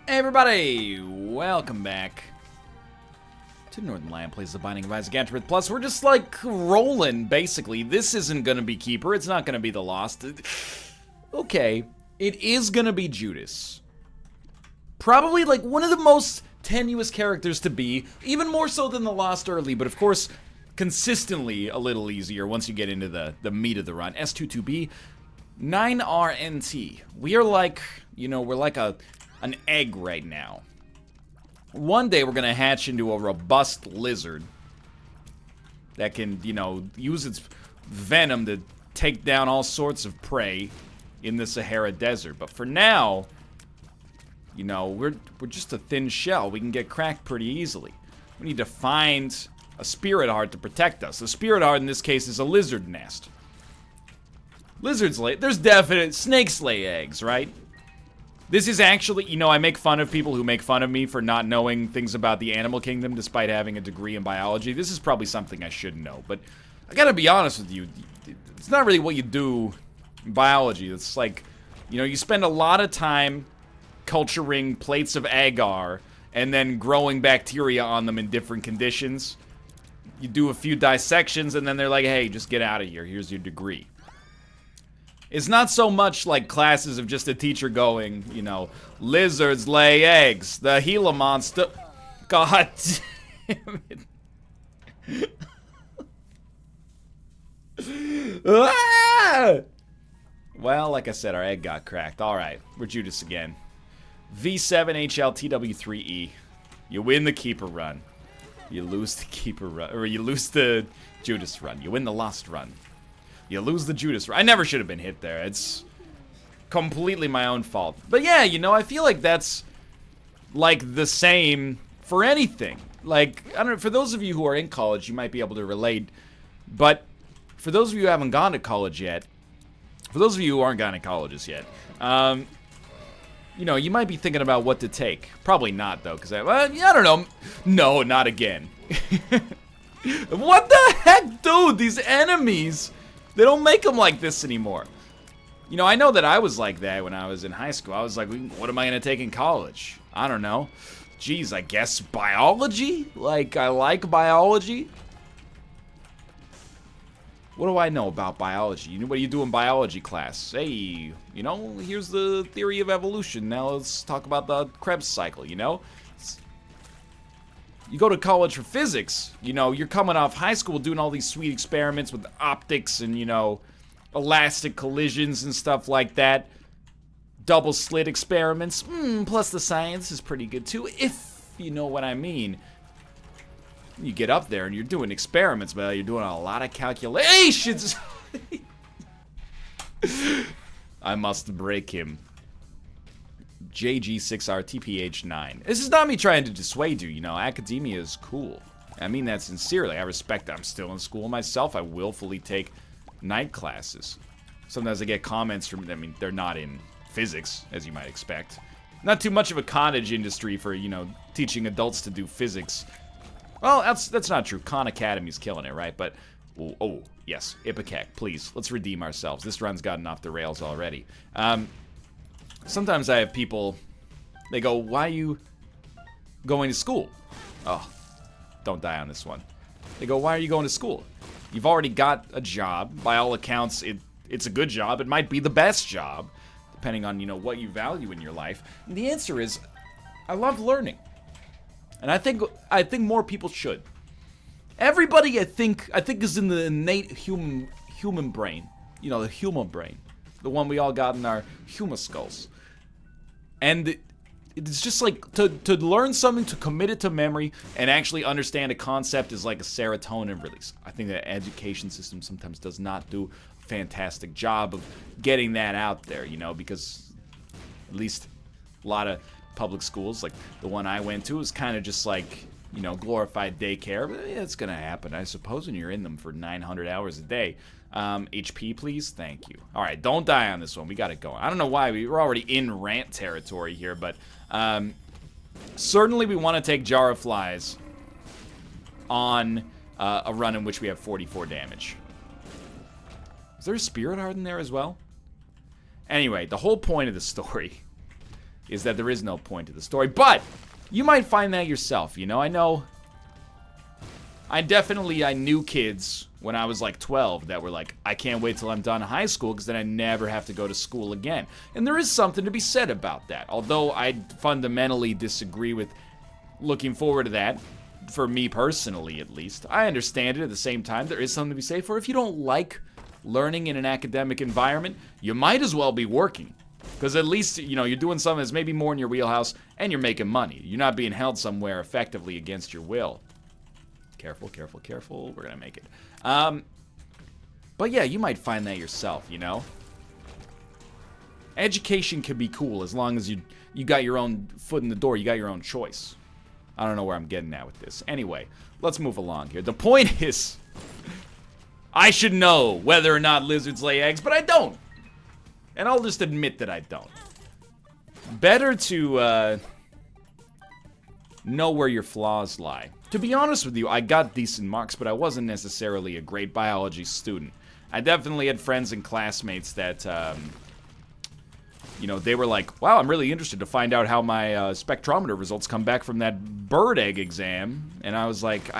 Hey everybody, welcome back to Northernlion plays The Binding of Isaac Afterbirth Plus. We're just like rolling, basically. This isn't gonna be Keeper, it's not gonna be the Lost. Okay, it is gonna be Judas. Probably like one of the most tenuous characters to be, even more so than the Lost early, but of course, consistently a little easier once you get into the meat of the run. S22B, 9RNT. We are like, you know, we're like an egg right now. One day we're gonna hatch into a robust lizard that can, you know, use its venom to take down all sorts of prey in the Sahara Desert. But for now, you know, we're just a thin shell. We can get cracked pretty easily. We need to find a spirit heart to protect us. The spirit heart in this case is a lizard nest. Lizards lay, there's definite, snakes lay eggs, right? This is actually, you know, I make fun of people who make fun of me for not knowing things about the animal kingdom despite having a degree in biology. This is probably something I should know, but I gotta be honest with you, it's not really what you do in biology. It's like, you know, you spend a lot of time culturing plates of agar and then growing bacteria on them in different conditions. You do a few dissections and then they're like, hey, just get out of here, here's your degree. It's not so much like classes of just a teacher going, you know, lizards lay eggs, the Gila monster. God damn it. Ah! Well, like I said, our egg got cracked. Alright, we're Judas again. V7HLTW3E. You win the Keeper run. You lose the Keeper run. Or you lose the Judas run. You win the Lost run. You lose the Judas. I never should have been hit there. It's completely my own fault. But yeah, you know, I feel like that's like the same for anything. Like, I don't know, for those of you who are in college, you might be able to relate. But for those of you who haven't gone to college yet, for those of you who aren't gone to colleges yet, you know, you might be thinking about what to take. Probably not, though, because I don't know. No, not again. What the heck, dude? These enemies... They don't make them like this anymore. You know, I know that I was like that when I was in high school. I was like, what am I going to take in college? I don't know. Geez, I guess biology? Like, I like biology? What do I know about biology? You know, what do you do in biology class? Hey, you know, here's the theory of evolution. Now let's talk about the Krebs cycle, you know? You go to college for physics, you know, you're coming off high school doing all these sweet experiments with optics and, you know, elastic collisions and stuff like that. Double slit experiments. Plus the science is pretty good too, if you know what I mean. You get up there and you're doing experiments, but you're doing a lot of calculations. I must break him. JG6RTPH9. This is not me trying to dissuade you, you know, academia is cool. I mean that sincerely. I respect that I'm still in school myself. I willfully take night classes. Sometimes I get comments from, I mean, they're not in physics, as you might expect. Not too much of a cottage industry for, you know, teaching adults to do physics. Well, that's not true. Khan Academy's killing it, right? But, oh yes, Ipecac, please, let's redeem ourselves. This run's gotten off the rails already. Sometimes I have people, they go, why are you going to school? Oh, don't die on this one. They go, why are you going to school? You've already got a job. By all accounts, it's a good job. It might be the best job, depending on, you know, what you value in your life. And the answer is, I love learning. And I think more people should. Everybody, I think is in the innate human brain. You know, the human brain. The one we all got in our human skulls. And it's just like, to learn something, to commit it to memory, and actually understand a concept is like a serotonin release. I think the education system sometimes does not do a fantastic job of getting that out there, you know, because at least a lot of public schools, like the one I went to, is kind of just like, you know, glorified daycare. But yeah, it's gonna happen, I suppose, when you're in them for 900 hours a day. HP, please. Thank you. All right, don't die on this one. We got it going. I don't know why. We're already in rant territory here, but certainly we want to take Jar of Flies on a run in which we have 44 damage. Is there a Spirit Heart in there as well? Anyway, the whole point of the story is that there is no point to the story. But you might find that yourself, you know? I knew kids when I was like 12 that were like, I can't wait till I'm done high school because then I never have to go to school again. And there is something to be said about that. Although I fundamentally disagree with looking forward to that, for me personally at least. I understand it at the same time. There is something to be said for if you don't like learning in an academic environment, you might as well be working. Because at least, you know, you're doing something that's maybe more in your wheelhouse and you're making money. You're not being held somewhere effectively against your will. Careful, careful, careful. We're gonna make it. But yeah, you might find that yourself, you know? Education can be cool as long as you got your own foot in the door. You got your own choice. I don't know where I'm getting at with this. Anyway, let's move along here. The point is, I should know whether or not lizards lay eggs, but I don't. And I'll just admit that I don't. Better to know where your flaws lie. To be honest with you, I got decent marks, but I wasn't necessarily a great biology student. I definitely had friends and classmates that, you know, they were like, wow, I'm really interested to find out how my spectrometer results come back from that bird egg exam. And I was like,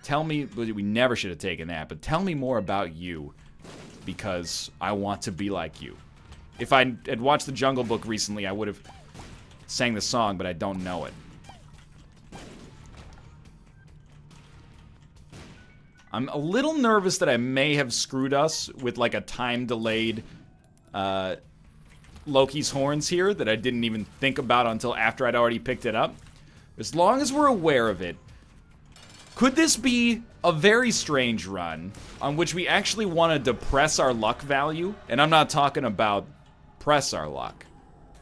tell me, we never should have taken that, but tell me more about you, because I want to be like you. If I had watched The Jungle Book recently, I would have sang the song, but I don't know it. I'm a little nervous that I may have screwed us with like a time-delayed Loki's horns here that I didn't even think about until after I'd already picked it up. As long as we're aware of it, could this be a very strange run on which we actually want to depress our luck value? And I'm not talking about press our luck.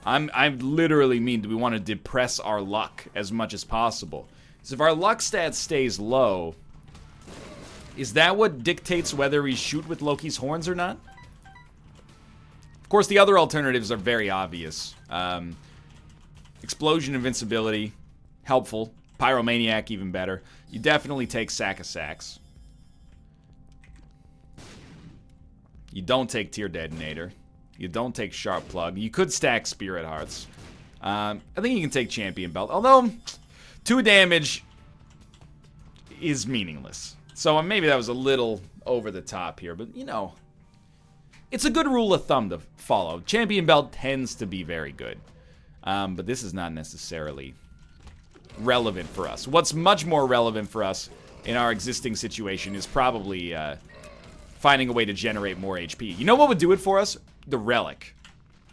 I literally mean, do we want to depress our luck as much as possible? So if our luck stat stays low, is that what dictates whether we shoot with Loki's horns or not? Of course, the other alternatives are very obvious. Explosion invincibility, helpful. Pyromaniac, even better. You definitely take Sack of Sacks. You don't take Tear Detonator. You don't take Sharp Plug. You could stack Spirit Hearts. I think you can take Champion Belt, although 2 damage is meaningless. So maybe that was a little over the top here, but you know, it's a good rule of thumb to follow. Champion Belt tends to be very good, but this is not necessarily relevant for us. What's much more relevant for us in our existing situation is probably finding a way to generate more HP. You know what would do it for us? The Relic.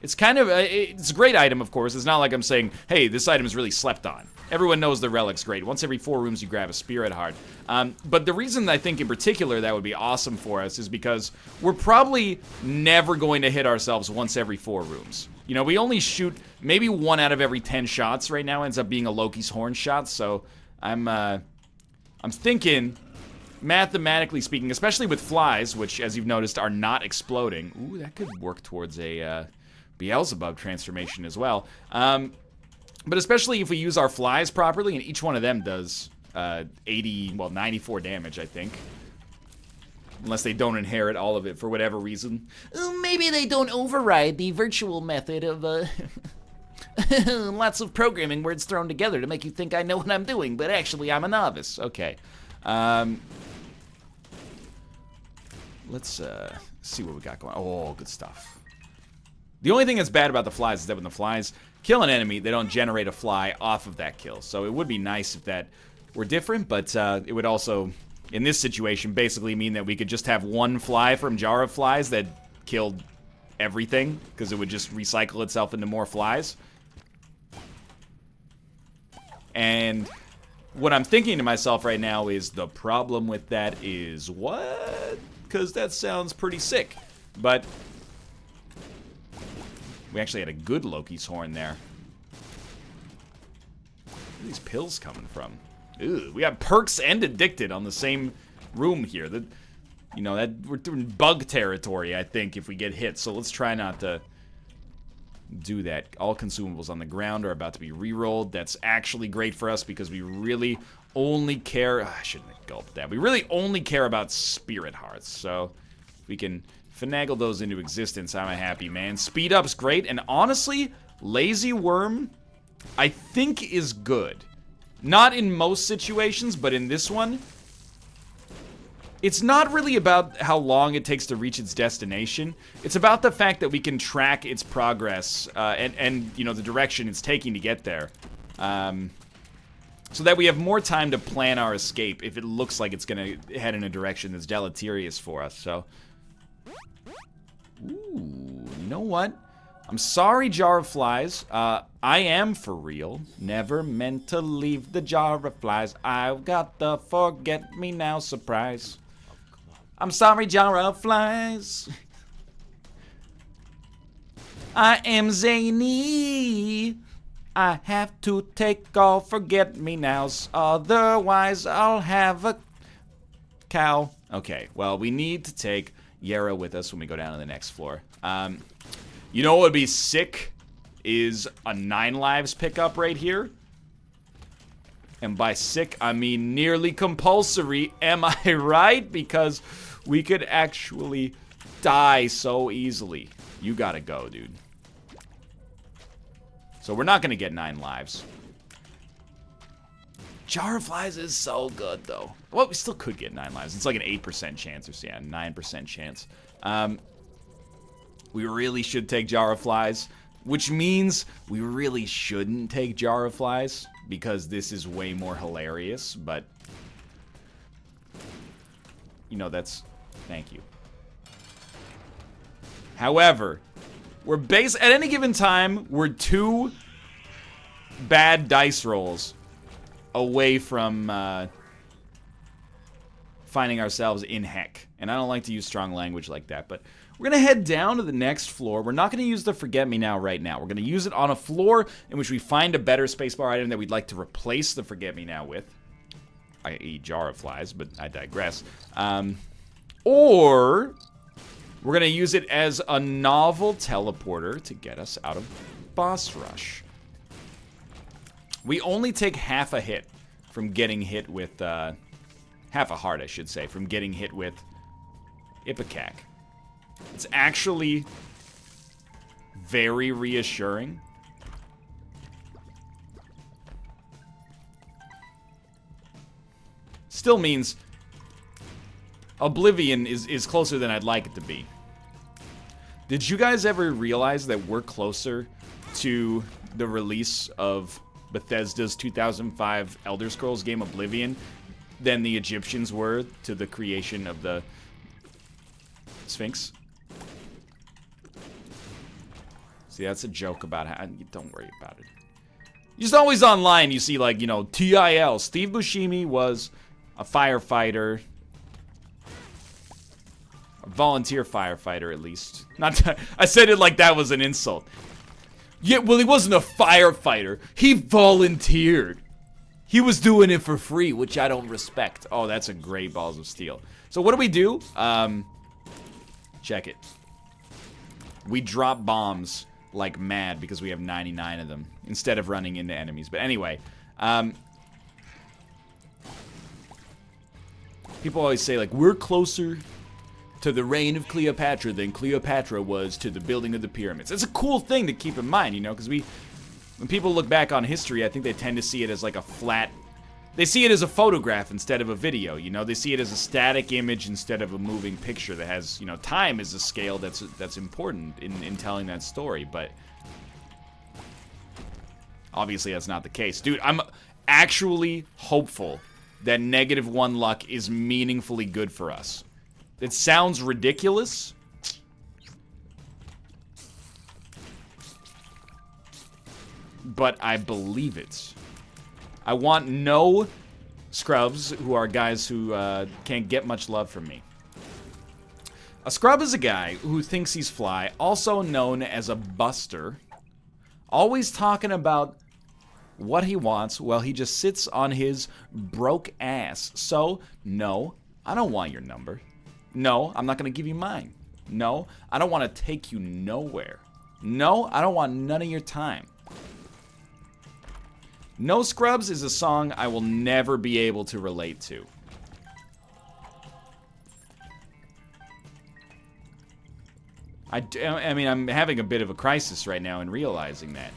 It's kind of, it's a great item, of course. It's not like I'm saying, hey, this item is really slept on. Everyone knows the Relic's great. Once every 4 rooms, you grab a Spirit Heart. But the reason I think in particular that would be awesome for us is because we're probably never going to hit ourselves once every 4 rooms. You know, we only shoot maybe 1 out of every 10 shots right now ends up being a Loki's Horn shot. So I'm thinking, mathematically speaking, especially with flies, which, as you've noticed, are not exploding. Ooh, that could work towards a Beelzebub transformation as well. But especially if we use our flies properly, and each one of them does 94 damage, I think. Unless they don't inherit all of it for whatever reason. Maybe they don't override the virtual method of lots of programming words thrown together to make you think I know what I'm doing, but actually I'm a novice. Okay. Let's see what we got going on. Oh, good stuff. The only thing that's bad about the flies is that when the flies kill an enemy, they don't generate a fly off of that kill. So it would be nice if that were different, but it would also, in this situation, basically mean that we could just have 1 fly from Jar of Flies that killed everything, because it would just recycle itself into more flies. And what I'm thinking to myself right now is the problem with that is what? Because that sounds pretty sick. But we actually had a good Loki's Horn there. Where are these pills coming from? Ooh, we got perks and addicted on the same room here. That, you know, that we're doing bug territory, I think, if we get hit. So let's try not to do that. All consumables on the ground are about to be re-rolled. That's actually great for us because we really only care... I shouldn't have gulped that. We really only care about Spirit Hearts. So if we can finagle those into existence, I'm a happy man. Speed up's great, and honestly, Lazy Worm, I think, is good. Not in most situations, but in this one, it's not really about how long it takes to reach its destination. It's about the fact that we can track its progress and you know, the direction it's taking to get there. So that we have more time to plan our escape if it looks like it's gonna head in a direction that's deleterious for us, so. Ooh, you know what? I'm sorry, Jar of Flies. I am for real. Never meant to leave the Jar of Flies. I've got the forget-me-now surprise. I'm sorry, Jar of Flies. I am zany. I have to take all forget-me-nows. Otherwise, I'll have a cow. Okay, well, we need to take Yara with us when we go down to the next floor. You know what would be sick is a 9 lives pickup right here. And by sick, I mean nearly compulsory. Am I right? Because we could actually die so easily. You gotta go, dude. So we're not gonna get 9 lives. Jar of Flies is so good, though. Well, we still could get 9 lives. It's like an 8% chance, or yeah, 9% chance. We really should take Jar of Flies, which means we really shouldn't take Jar of Flies, because this is way more hilarious, but... You know, that's... Thank you. However, we're at any given time, we're 2 bad dice rolls away from finding ourselves in heck. And I don't like to use strong language like that, but we're going to head down to the next floor. We're not going to use the Forget-Me-Now right now. We're going to use it on a floor in which we find a better spacebar item that we'd like to replace the Forget-Me-Now with. I.e. Jar of Flies, but I digress. Or we're going to use it as a novel teleporter to get us out of boss rush. We only take half a hit from getting hit with, half a heart, I should say, from getting hit with Ipecac. It's actually very reassuring. Still means Oblivion is closer than I'd like it to be. Did you guys ever realize that we're closer to the release of Bethesda's 2005 Elder Scrolls game Oblivion than the Egyptians were to the creation of the Sphinx? See, that's a joke about how... Don't worry about it. Just always online, you see, like, you know, TIL. Steve Buscemi was a firefighter. A volunteer firefighter, at least. I said it like that was an insult. Yeah, well, he wasn't a firefighter. He volunteered. He was doing it for free, which I don't respect. Oh, that's a great Balls of Steel. So what do? Check it. We drop bombs like mad because we have 99 of them instead of running into enemies. But anyway, people always say, like, we're closer to the reign of Cleopatra than Cleopatra was to the building of the pyramids. It's a cool thing to keep in mind, you know, because when people look back on history, I think they tend to see it as like a flat... They see it as a photograph instead of a video, you know? They see it as a static image instead of a moving picture that has, you know, time is a scale that's important in telling that story, but... Obviously, that's not the case. Dude, I'm actually hopeful that -1 luck is meaningfully good for us. It sounds ridiculous, but I believe it. I want no scrubs who are guys who can't get much love from me. A scrub is a guy who thinks he's fly, also known as a buster, always talking about what he wants while he just sits on his broke ass. So, no, I don't want your number. No, I'm not going to give you mine. No, I don't want to take you nowhere. No, I don't want none of your time. No Scrubs is a song I will never be able to relate to. I mean, I'm having a bit of a crisis right now in realizing that.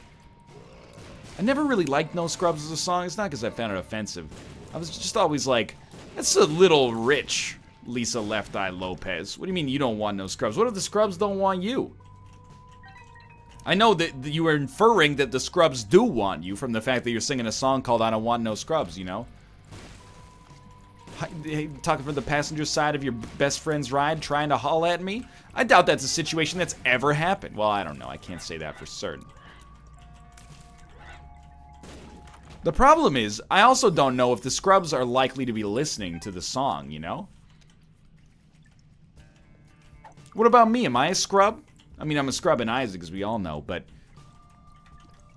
I never really liked No Scrubs as a song. It's not because I found it offensive. I was just always like, that's a little rich, Lisa Left Eye Lopez. What do you mean you don't want no scrubs? What if the scrubs don't want you? I know that you are inferring that the scrubs do want you from the fact that you're singing a song called I Don't Want No Scrubs, you know? Talking from the passenger side of your best friend's ride, trying to haul at me? I doubt that's a situation that's ever happened. Well, I don't know. I can't say that for certain. The problem is, I also don't know if the scrubs are likely to be listening to the song, you know? What about me? Am I a scrub? I mean, I'm a scrub in Isaac, as we all know, but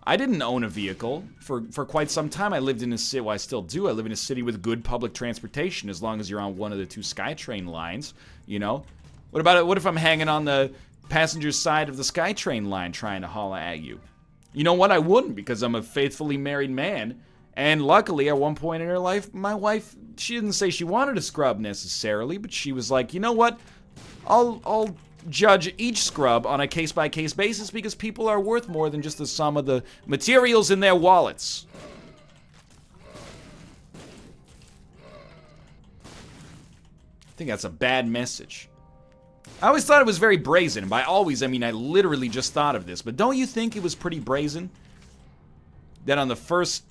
I didn't own a vehicle for quite some time. I lived in a city, well, I still do. I live in a city with good public transportation, as long as you're on one of the 2 SkyTrain lines, you know? What about it? What if I'm hanging on the passenger side of the SkyTrain line trying to haul at you? You know what? I wouldn't, because I'm a faithfully married man. And luckily, at one point in her life, my wife, she didn't say she wanted a scrub necessarily, but she was like, you know what? I'll judge each scrub on a case-by-case basis because people are worth more than just the sum of the materials in their wallets. I think that's a bad message. I always thought it was very brazen, and by always, I mean I literally just thought of this, but don't you think it was pretty brazen? That on the first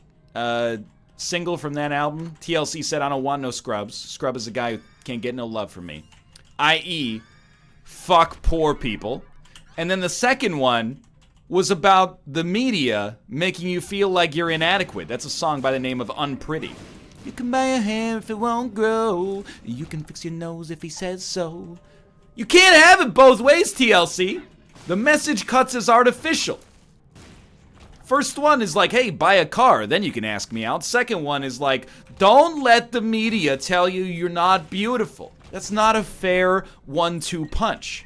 single from that album, TLC said, I don't want no scrubs. Scrub is a guy who can't get no love from me. I.e., fuck poor people. And then the second one was about the media making you feel like you're inadequate. That's a song by the name of Unpretty. You can buy a hair if it won't grow. You can fix your nose if he says so. You can't have it both ways, TLC. The message cuts is artificial. First one is like, hey, buy a car, then you can ask me out. Second one is like, don't let the media tell you you're not beautiful. That's not a fair 1-2 punch.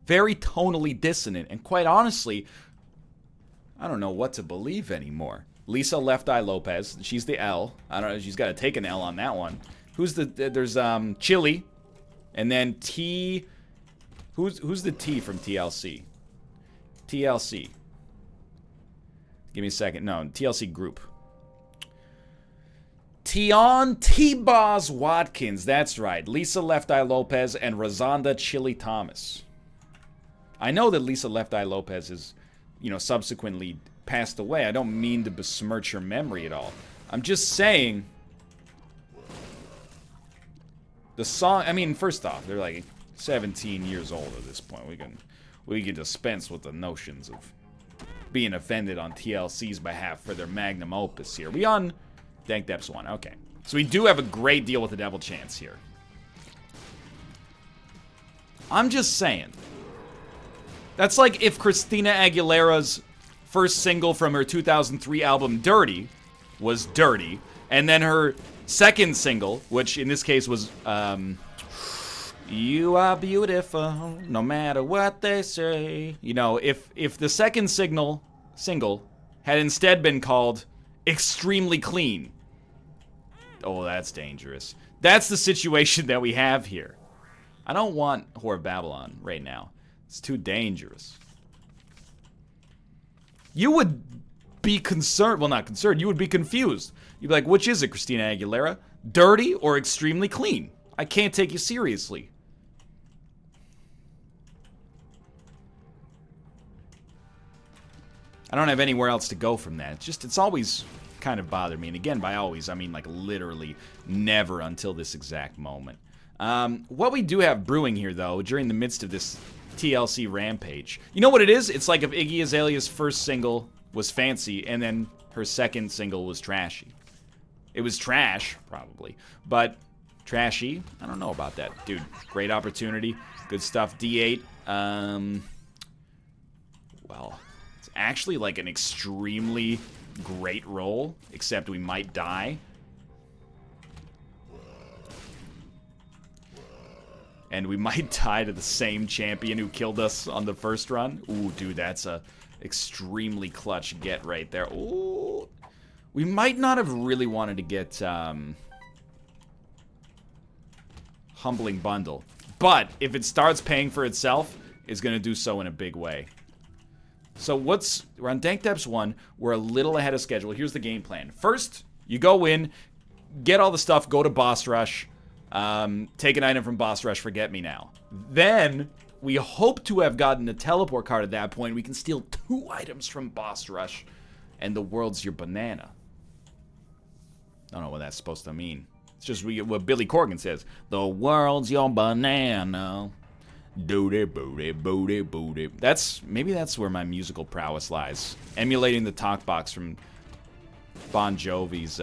Very tonally dissonant, and quite honestly, I don't know what to believe anymore. Lisa Left Eye Lopez, she's the L. I don't know, she's got to take an L on that one. Who's there's Chili, and then T, who's the T from TLC? TLC. Give me a second. No, TLC group. Tion T-Boz Watkins. That's right. Lisa Left Eye Lopez and Rosanda Chili Thomas. I know that Lisa Left Eye Lopez has, you know, subsequently passed away. I don't mean to besmirch her memory at all. I'm just saying the song, I mean, first off, they're like 17 years old at this point. We can dispense with the notions of being offended on TLC's behalf for their magnum opus here. We on Dank Depths 1. Okay. So we do have a great deal with the Devil Chance here. I'm just saying. That's like if Christina Aguilera's first single from her 2003 album Dirty was Dirty, and then her second single, which in this case was You Are Beautiful, no matter what they say. You know, if the second single had instead been called Extremely Clean. Oh, that's dangerous. That's the situation that we have here. I don't want Whore of Babylon right now. It's too dangerous. You would be concerned. Well, not concerned. You would be confused. You'd be like, which is it, Christina Aguilera? Dirty or Extremely Clean? I can't take you seriously. I don't have anywhere else to go from that. It's always kind of bothered me. And again, by always, I mean like literally never until this exact moment. What we do have brewing here, though, during the midst of this TLC rampage. You know what it is? It's like if Iggy Azalea's first single was fancy, and then her second single was trashy. It was trash, probably, but trashy, I don't know about that. Dude, great opportunity. Good stuff. D8. Well, it's actually like an extremely great roll, except we might die. And we might die to the same champion who killed us on the first run. Ooh, dude, that's a extremely clutch get right there. Ooh. We might not have really wanted to get Humbling Bundle. But if it starts paying for itself, it's going to do so in a big way. So we're on Dank Depths 1. We're a little ahead of schedule. Here's the game plan. First, you go in, get all the stuff, go to Boss Rush, take an item from Boss Rush, Forget Me Now. Then, we hope to have gotten a teleport card at that point. We can steal 2 items from Boss Rush, and the world's your banana. I don't know what that's supposed to mean. It's just what Billy Corgan says. The world's your banana. Doody booty booty booty. Maybe that's where my musical prowess lies. Emulating the talk box from Bon Jovi's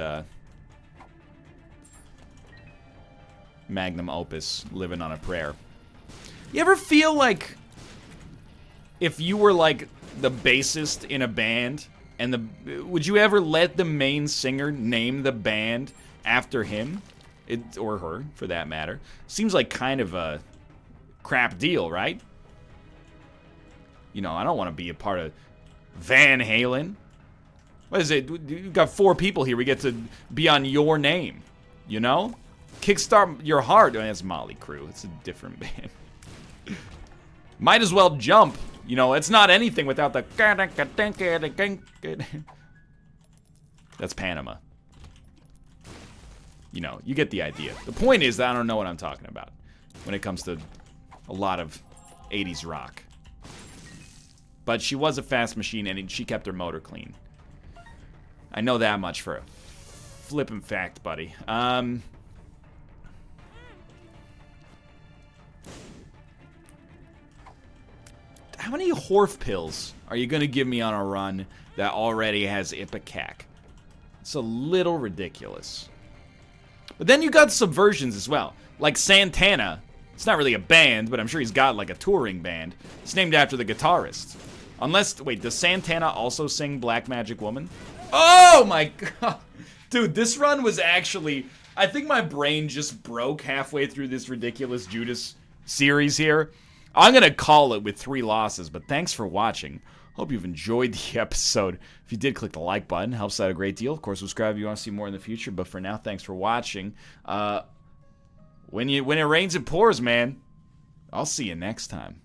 magnum opus, Living on a Prayer. You ever feel like if you were like the bassist in a band, and would you ever let the main singer name the band after him? Or her, for that matter. Seems like kind of a crap deal, right? You know, I don't want to be a part of Van Halen. What is it? You've got 4 people here. We get to be on your name, you know? Kickstart Your Heart. Oh, that's Motley Crue. It's a different band. Might as well jump. You know, it's not anything without the... That's Panama. You know, you get the idea. The point is that I don't know what I'm talking about when it comes to a lot of 80s rock. But she was a fast machine, and she kept her motor clean. I know that much for a flippin' fact, buddy. How many Horf pills are you going to give me on a run that already has Ipecac? It's a little ridiculous. But then you got subversions as well. Like Santana. It's not really a band, but I'm sure he's got like a touring band. It's named after the guitarist. Unless, wait, does Santana also sing Black Magic Woman? Oh my god. Dude, this run was actually... I think my brain just broke halfway through this ridiculous Judas series here. I'm going to call it with 3 losses, but thanks for watching. Hope you've enjoyed the episode. If you did, click the like button. Helps out a great deal. Of course, subscribe if you want to see more in the future. But for now, thanks for watching. When it rains, it pours, man. I'll see you next time.